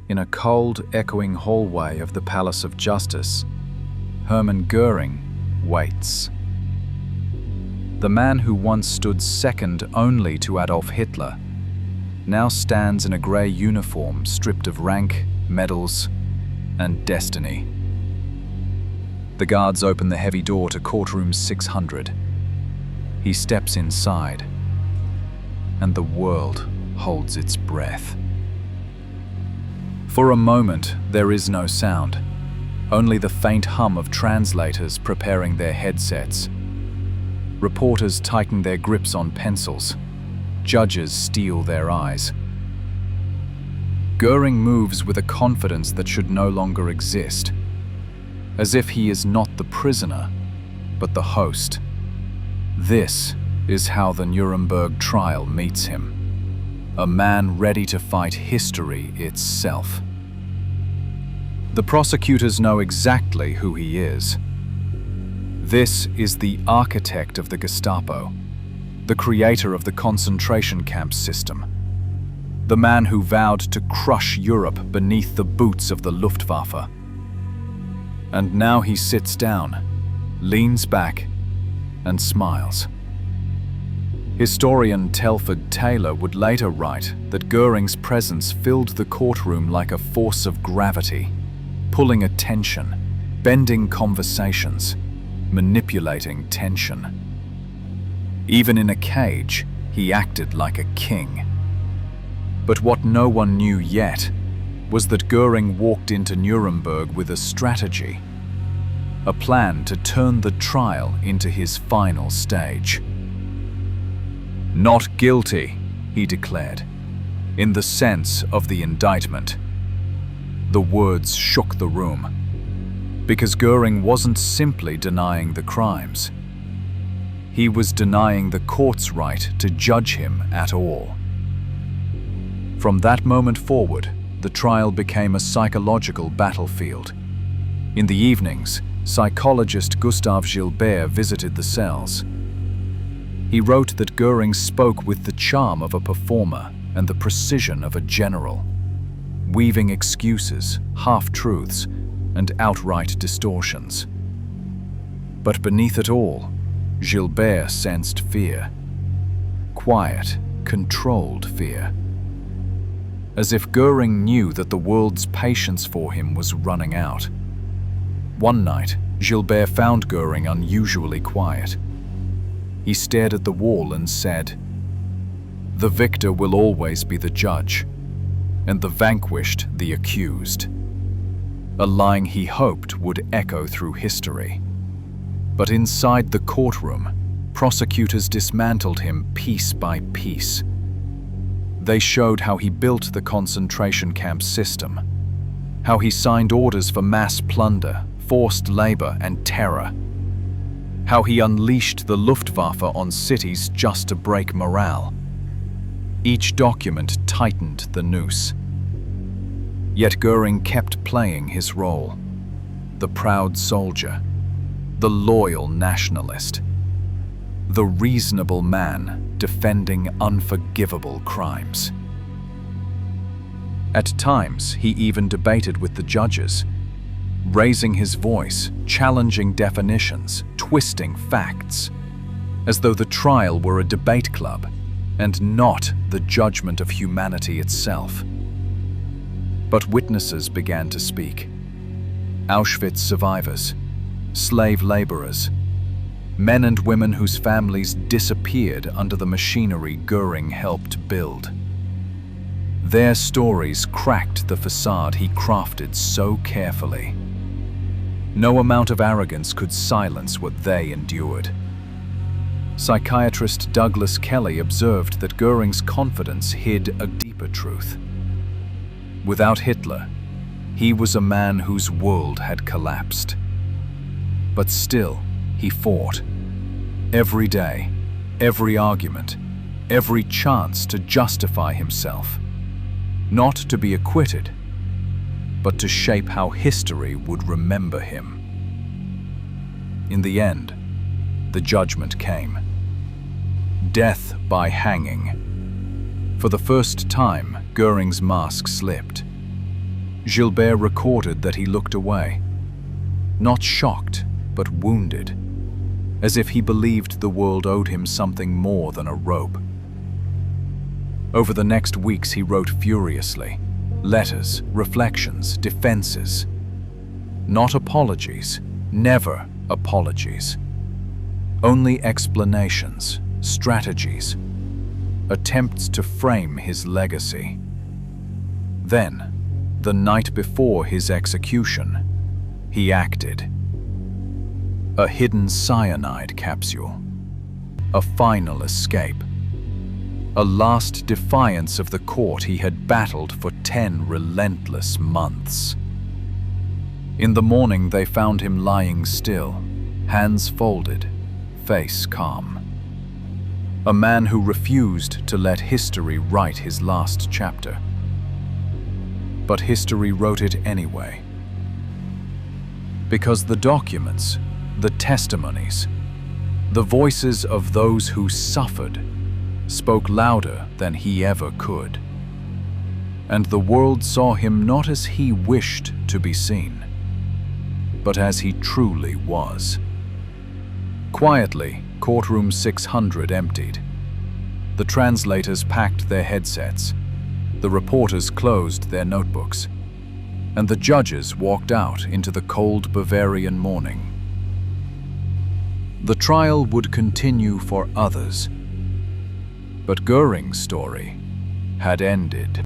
In a cold, echoing hallway of the Palace of Justice, Hermann Göring waits. The man who once stood second only to Adolf Hitler now stands in a grey uniform stripped of rank, medals, and destiny. The guards open the heavy door to courtroom 600. He steps inside, and the world holds its breath. For a moment, there is no sound, only the faint hum of translators preparing their headsets. Reporters tighten their grips on pencils. Judges steel their eyes. Göring moves with a confidence that should no longer exist, as if he is not the prisoner, but the host. This is how the Nuremberg trial meets him. A man ready to fight history itself. The prosecutors know exactly who he is. This is the architect of the Gestapo, the creator of the concentration camp system, the man who vowed to crush Europe beneath the boots of the Luftwaffe. And now he sits down, leans back, and smiles. Historian Telford Taylor would later write that Göring's presence filled the courtroom like a force of gravity, pulling attention, bending conversations, manipulating tension. Even in a cage, he acted like a king. But what no one knew yet was that Göring walked into Nuremberg with a strategy, a plan to turn the trial into his final stage. "Not guilty," he declared, in the sense of the indictment. The words shook the room, because Göring wasn't simply denying the crimes. He was denying the court's right to judge him at all. From that moment forward, the trial became a psychological battlefield. In the evenings, psychologist Gustav Gilbert visited the cells. He wrote that Göring spoke with the charm of a performer and the precision of a general, weaving excuses, half-truths, and outright distortions. But beneath it all, Gilbert sensed fear. Quiet, controlled fear. As if Göring knew that the world's patience for him was running out. One night, Gilbert found Göring unusually quiet. He stared at the wall and said, "The victor will always be the judge, and the vanquished the accused." A line he hoped would echo through history. But inside the courtroom, prosecutors dismantled him piece by piece. They showed how he built the concentration camp system, how he signed orders for mass plunder, forced labor, and terror, how he unleashed the Luftwaffe on cities just to break morale. Each document tightened the noose. Yet Göring kept playing his role, the proud soldier, the loyal nationalist, the reasonable man defending unforgivable crimes. At times, he even debated with the judges, raising his voice, challenging definitions, twisting facts, as though the trial were a debate club and not the judgment of humanity itself. But witnesses began to speak. Auschwitz survivors, slave laborers, men and women whose families disappeared under the machinery Göring helped build. Their stories cracked the facade he crafted so carefully. No amount of arrogance could silence what they endured. Psychiatrist Douglas Kelly observed that Göring's confidence hid a deeper truth. Without Hitler, he was a man whose world had collapsed. But still, he fought. Every day, every argument, every chance to justify himself. Not to be acquitted, but to shape how history would remember him. In the end, the judgment came. Death by hanging. For the first time, Göring's mask slipped. Gilbert recorded that he looked away, not shocked, but wounded, as if he believed the world owed him something more than a rope. Over the next weeks he wrote furiously, letters, reflections, defenses. Not apologies, never apologies. Only explanations, strategies, attempts to frame his legacy. Then, the night before his execution, he acted. A hidden cyanide capsule. A final escape. A last defiance of the court he had battled for 10 relentless months. In the morning they found him lying still, hands folded, face calm. A man who refused to let history write his last chapter. But history wrote it anyway. Because the documents, the testimonies, the voices of those who suffered spoke louder than he ever could. And the world saw him not as he wished to be seen, but as he truly was. Quietly, courtroom 600 emptied. The translators packed their headsets, the reporters closed their notebooks, and the judges walked out into the cold Bavarian morning. The trial would continue for others, but Göring's story had ended.